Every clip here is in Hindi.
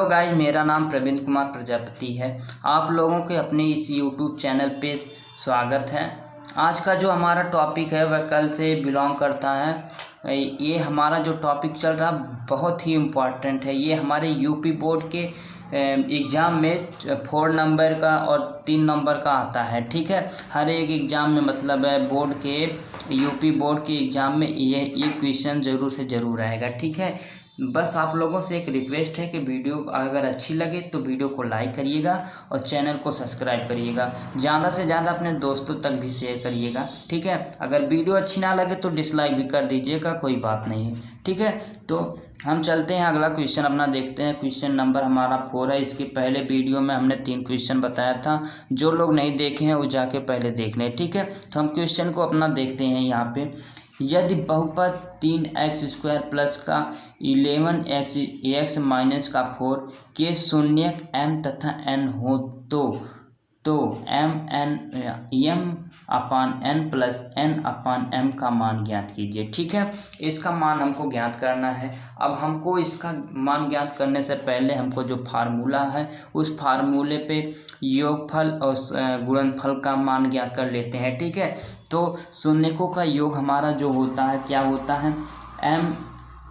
हेलो गाइस, मेरा नाम प्रवीण कुमार प्रजापति है। आप लोगों के अपने इस यूट्यूब चैनल पे स्वागत है। आज का जो हमारा टॉपिक है वह कल से बिलोंग करता है। ये हमारा जो टॉपिक चल रहा बहुत ही इम्पोर्टेंट है। ये हमारे यूपी बोर्ड के एग्ज़ाम में 4 नंबर का और 3 नंबर का आता है। ठीक है, हर एक एग्ज़ाम में मतलब है बोर्ड के यूपी बोर्ड के एग्ज़ाम में ये क्वेश्चन ज़रूर से ज़रूर आएगा। ठीक है, बस आप लोगों से एक रिक्वेस्ट है कि वीडियो अगर अच्छी लगे तो वीडियो को लाइक करिएगा और चैनल को सब्सक्राइब करिएगा। ज़्यादा से ज़्यादा अपने दोस्तों तक भी शेयर करिएगा। ठीक है, अगर वीडियो अच्छी ना लगे तो डिसलाइक भी कर दीजिएगा, कोई बात नहीं है। ठीक है, तो हम चलते हैं अगला क्वेश्चन अपना देखते हैं। क्वेश्चन नंबर हमारा 4 है। इसके पहले वीडियो में हमने 3 क्वेश्चन बताया था, जो लोग नहीं देखे हैं वो जाके पहले देख लें। ठीक है, तो हम क्वेश्चन को अपना देखते हैं यहाँ पे। यदि बहुपद 3x² प्लस का 11x माइनस का 4 के शून्यक m तथा n हो तो m/n प्लस n/m का मान ज्ञात कीजिए। ठीक है, इसका मान हमको ज्ञात करना है। अब हमको इसका मान ज्ञात करने से पहले हमको जो फार्मूला है उस फार्मूले पे योगफल और गुणनफल का मान ज्ञात कर लेते हैं। ठीक है, तो शून्यकों का योग हमारा जो होता है क्या होता है, m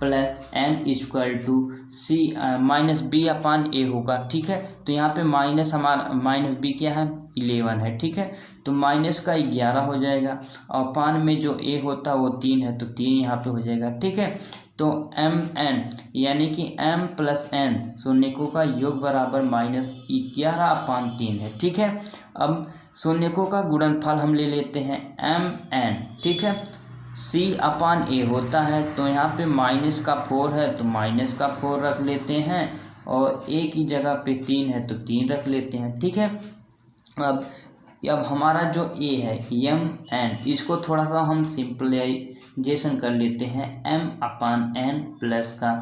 plus n equal to c minus b/a होगा। ठीक है, तो यहाँ पे माइनस हमारा माइनस b क्या है 11 है। ठीक है, तो माइनस का 11 हो जाएगा और अपान में जो a होता है वो 3 है तो 3 यहाँ पे हो जाएगा। ठीक है, तो mn यानी कि m प्लस n शून्यकों का योग बराबर -11/3 है। ठीक है, अब शून्यकों का गुणनफल हम ले लेते हैं mn। ठीक है, c/a होता है तो यहाँ पे माइनस का 4 है तो माइनस का 4 रख लेते हैं और a की जगह पे 3 है तो 3 रख लेते हैं। ठीक है, अब हमारा जो a है mn, इसको थोड़ा सा हम सिंपलाइजेशन कर लेते हैं m/n प्लस का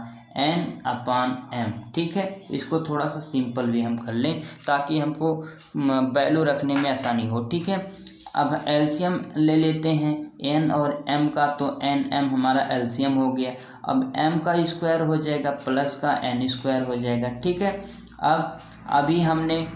n/m। ठीक है, इसको थोड़ा सा सिंपल भी हम कर लें ताकि हमको वैल्यू रखने में आसानी हो। ठीक है, अब एलसीएम ले लेते हैं n और m का, तो nm हमारा एलसीएम हो गया। अब m का स्क्वायर हो जाएगा प्लस का n स्क्वायर हो जाएगा। ठीक है, अब अभी हमने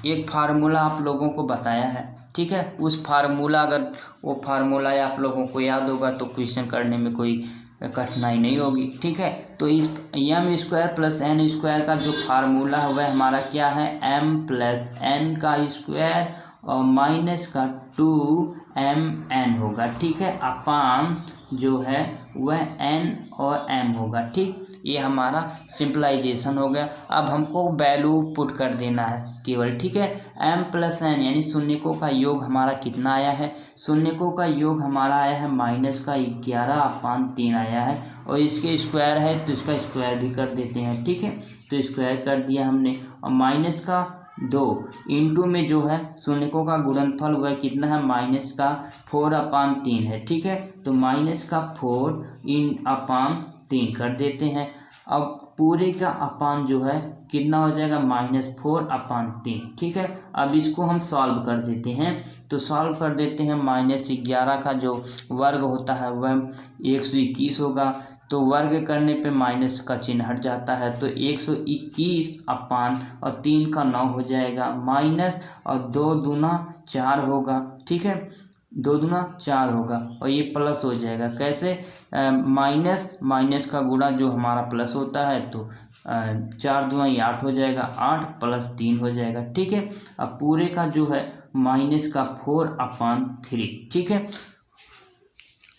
एक फार्मूला आप लोगों को बताया है। ठीक है, उस फार्मूला अगर वो फार्मूला आप लोगों को याद होगा तो क्वेश्चन करने में कोई कठिनाई नहीं होगी। ठीक है, तो इस m² प्लस n² का जो फार्मूला है वह हमारा क्या है, m प्लस n का स्क्वायर और माइनस का 2mn होगा। ठीक है, अपान जो है वह n और m होगा। ठीक, ये हमारा सिंपलाइजेशन हो गया। अब हमको वैल्यू पुट कर देना है केवल। ठीक है, m प्लस n यानी शून्यकों का योग हमारा कितना आया है, शून्यकों का योग हमारा आया है -11/3 आया है और इसके स्क्वायर है तो इसका स्क्वायर भी कर देते हैं। ठीक है, तो स्क्वायर कर दिया हमने और माइनस का 2 इंटू में जो है शून्यकों का गुणनफल वह कितना है -4/3 है। ठीक है, तो -4/3 कर देते हैं। अब पूरे का अपान जो है कितना हो जाएगा -4/3। ठीक है, अब इसको हम सॉल्व कर देते हैं, तो सॉल्व कर देते हैं। -11 का जो वर्ग होता है वह 121 होगा, तो वर्ग करने पे माइनस का चिन्ह हट जाता है तो 121/3 का 9 हो जाएगा माइनस और 2 दूना 4 होगा। ठीक है, 2 दूना 4 होगा और ये प्लस हो जाएगा। कैसे, माइनस का गुणा जो हमारा प्लस होता है तो 4 दूना 8 हो जाएगा, 8 प्लस 3 हो जाएगा। ठीक है, अब पूरे का जो है -4/3। ठीक है,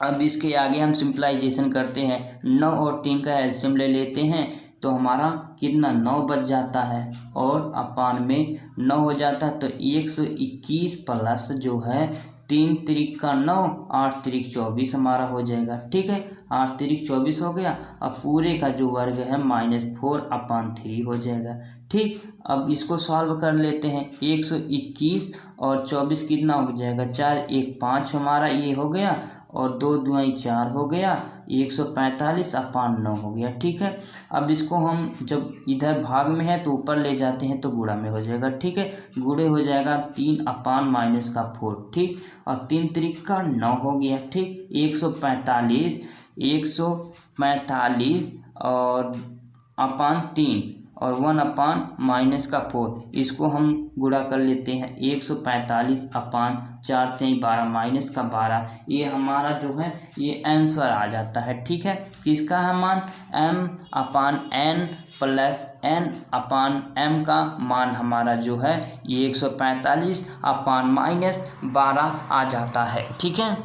अब इसके आगे हम सिंपलाइजेशन करते हैं। 9 और 3 का एलसीएम ले लेते हैं तो हमारा कितना 9 बच जाता है और अपान में 9 हो जाता है तो 121 प्लस जो है 3 त्रिक का 9, 8 त्रिक 24 हमारा हो जाएगा। ठीक है, 8 त्रिक 24 हो गया। अब पूरे का जो वर्ग है -4/3 हो जाएगा। ठीक, अब इसको सॉल्व कर लेते हैं। 121 और 24 कितना हो जाएगा, 4 1 5 हमारा ये हो गया और 2 दूनी 4 हो गया, 145/9 हो गया। ठीक है, अब इसको हम जब इधर भाग में है तो ऊपर ले जाते हैं तो गुणा में हो जाएगा। ठीक है, गुणे हो जाएगा 3/-4। ठीक, और 3 त्रिक का 9 हो गया। ठीक, 145 और अपान 3 और 1/-4, इसको हम गुणा कर लेते हैं 145/4×12 -12, ये हमारा जो है ये आंसर आ जाता है। ठीक है, किसका है मान, m/n + n/m का मान हमारा जो है ये 145/-12 आ जाता है। ठीक है,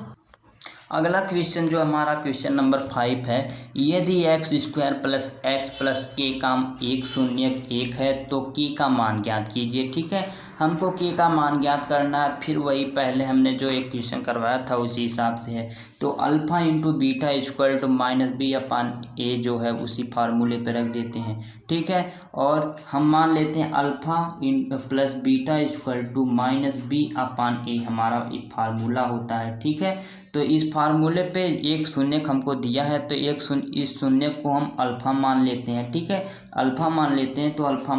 अगला क्वेश्चन जो हमारा क्वेश्चन नंबर 5 है, यदि x² + x + k का एक शून्यक 1 है तो k का मान ज्ञात कीजिए। ठीक है, हमको k का मान ज्ञात करना है, फिर वही पहले हमने जो एक क्वेश्चन करवाया था उसी हिसाब से है। तो α × β = -b/a जो है उसी फार्मूले पे रख देते हैं। ठीक है, और हम मान लेते हैं α + β = -b/a हमारा एक फार्मूला होता है। ठीक है, तो इस फार्मूले पे एक शून्यक हमको दिया है, तो इस शून्यक को हम अल्फ़ा मान लेते हैं। ठीक है, अल्फ़ा मान लेते हैं, तो अल्फ़ा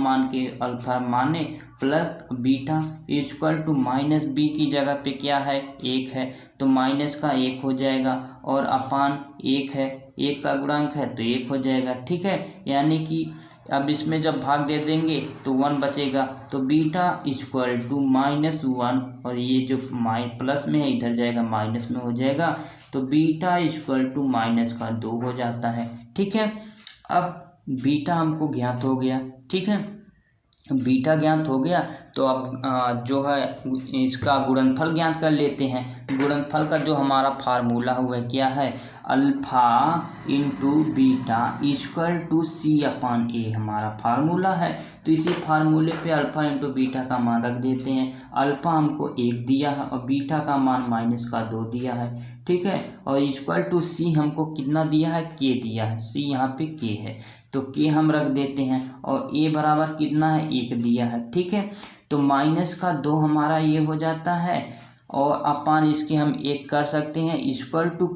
माने प्लस बीटा = -b की जगह पे क्या है, 1 है, तो माइनस का 1 हो जाएगा, और अपान 1 है, 1 का गुणांक है तो 1 हो जाएगा। ठीक है, यानी कि अब इसमें जब भाग दे देंगे तो 1 बचेगा, तो बीटा =-1, और ये जो प्लस में है इधर जाएगा माइनस में हो जाएगा, तो बीटा =-2 हो जाता है। ठीक है, अब बीटा हमको ज्ञात हो गया। ठीक है, बीटा ज्ञात हो गया, तो अब जो है इसका गुणनफल ज्ञात कर लेते हैं। गुणनफल का जो हमारा फार्मूला हुआ क्या है, α × बीटा = c/a हमारा फार्मूला है। तो इसी फार्मूले पे α × बीटा का मान रख देते हैं। अल्फ़ा हमको 1 दिया है और बीटा का मान -2 दिया है। ठीक है, और = c हमको कितना दिया है, k दिया है, c यहाँ पे k है, तो k हम रख देते हैं, और a बराबर कितना है, 1 दिया है। ठीक है, तो -2 हमारा ये हो जाता है, और अपान इसके हम 1 कर सकते हैं,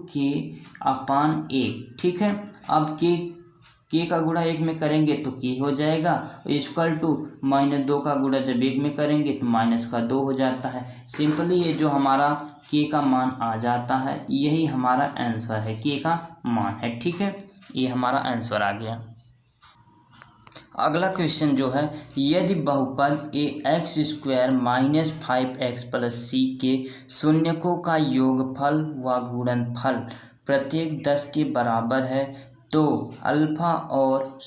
k/a। ठीक है, अब k का गुणा 1 में करेंगे तो k हो जाएगा, -2 का गुणा जब 1 में करेंगे तो -2 हो जाता है। सिंपली ये जो हमारा k का मान आ जाता है, यही हमारा आंसर है, k का मान है। ठीक है, ये हमारा आंसर आ गया। अगला क्वेश्चन जो है, यदि बहुपद ax² - 5x + c के शून्यकों का योगफल व गुणनफल प्रत्येक 10 के बराबर है, तो अल्फ़ा और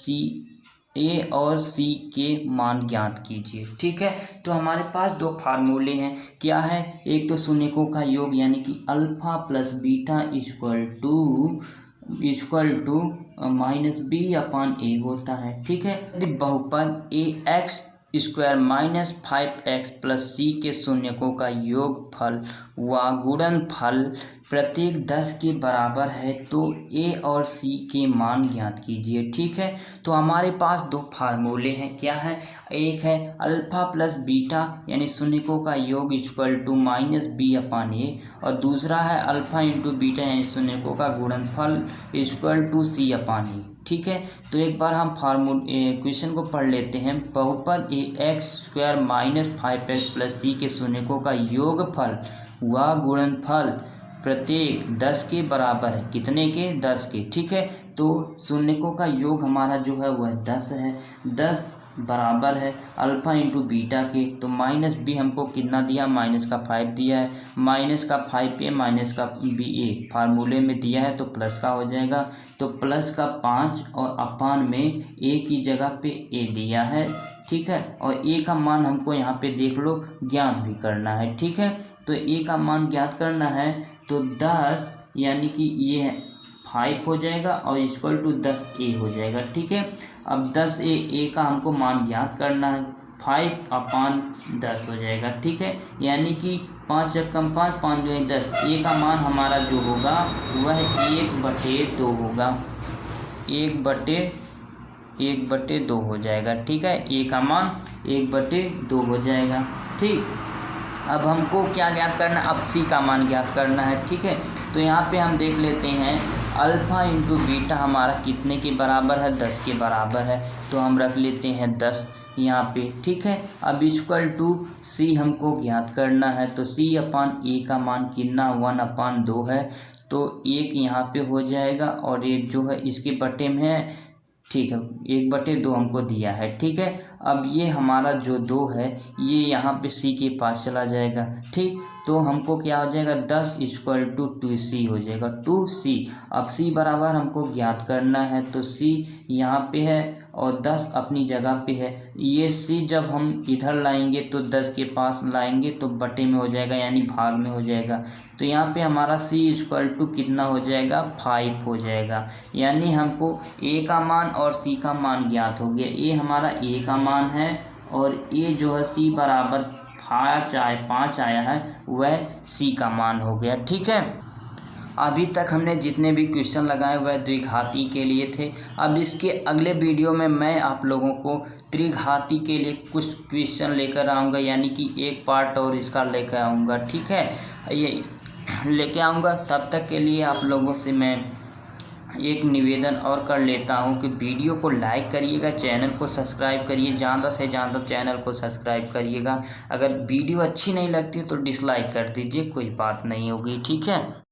a और c के मान ज्ञात कीजिए। ठीक है, तो हमारे पास दो फार्मूले हैं, क्या है, एक तो शून्यकों का योग यानी कि α + बीटा -b/a होता है। ठीक है, यदि बहुपद ax² - 5x + c के शून्यकों का योगफल व गुणनफल प्रत्येक 10 के बराबर है, तो a और c के मान ज्ञात कीजिए। ठीक है, तो हमारे पास दो फार्मूले हैं, क्या है, एक है α + बीटा यानी शून्यकों का योग -b/a, और दूसरा है α × बीटा यानी शून्यकों का गुणनफल c/a। ठीक है, तो एक बार हम क्वेश्चन को पढ़ लेते हैं। बहुपद ax² - 5x + c के शून्यकों का योगफल व गुणनफल प्रत्येक 10 के बराबर है, कितने के, 10 के। ठीक है, तो शून्यकों का योग हमारा जो है वह 10 है, 10 बराबर है α × बीटा के, तो -b हमको कितना दिया, -5 दिया है, -5a -ba फार्मूले में दिया है तो प्लस का हो जाएगा, तो +5 और अपान में a की जगह पे a दिया है। ठीक है, और a का मान हमको यहाँ पे देख लो ज्ञात भी करना है। ठीक है, तो a का मान ज्ञात करना है, तो 10 यानी कि ये 5 हो जाएगा और =10a हो जाएगा। ठीक है, अब 10a का हमको मान ज्ञात करना है, 5/10 हो जाएगा। ठीक है, यानी कि 5 × 5 5 × 10, a का मान हमारा जो होगा वह 1/2 होगा, 1/2 हो जाएगा। ठीक है, a का मान 1/2 हो जाएगा। ठीक, अब हमको क्या ज्ञात करना है, अब c का मान ज्ञात करना है। ठीक है, तो यहाँ पे हम देख लेते हैं α × बीटा हमारा कितने के बराबर है, 10 के बराबर है, तो हम रख लेते हैं 10 यहाँ पे। ठीक है, अब c हमको ज्ञात करना है, तो c/a का मान कितना, 1/2 है, तो 1 यहाँ पे हो जाएगा, और ये जो है इसके बटे में है ठीक है, 1/2 हमको दिया है। ठीक है, अब ये हमारा जो 2 है ये यहाँ पे सी के पास चला जाएगा। ठीक, तो हमको क्या हो जाएगा 10 = 2c हो जाएगा, 2c। अब c बराबर हमको ज्ञात करना है, तो c यहाँ पे है और 10 अपनी जगह पे है। ये c जब हम इधर लाएंगे तो 10 के पास लाएंगे तो बटे में हो जाएगा, यानी भाग में हो जाएगा। तो यहाँ पे हमारा c = कितना हो जाएगा 5 हो जाएगा। यानी हमको a का मान और c का मान ज्ञात हो गया। ये हमारा a का मान है और ये जो है c बराबर 5 आया है, वह c का मान हो गया। ठीक है, अभी तक हमने जितने भी क्वेश्चन लगाए वह द्विघाती के लिए थे। अब इसके अगले वीडियो में मैं आप लोगों को त्रिघाती के लिए कुछ क्वेश्चन लेकर आऊँगा, यानी कि एक पार्ट और इसका लेकर आऊँगा। ठीक है, ये लेके आऊँगा। तब तक के लिए आप लोगों से मैं एक निवेदन और कर लेता हूँ कि वीडियो को लाइक करिएगा, चैनल को सब्सक्राइब करिए, ज़्यादा से ज़्यादा चैनल को सब्सक्राइब करिएगा। अगर वीडियो अच्छी नहीं लगती तो डिसलाइक कर दीजिए, कोई बात नहीं होगी। ठीक है।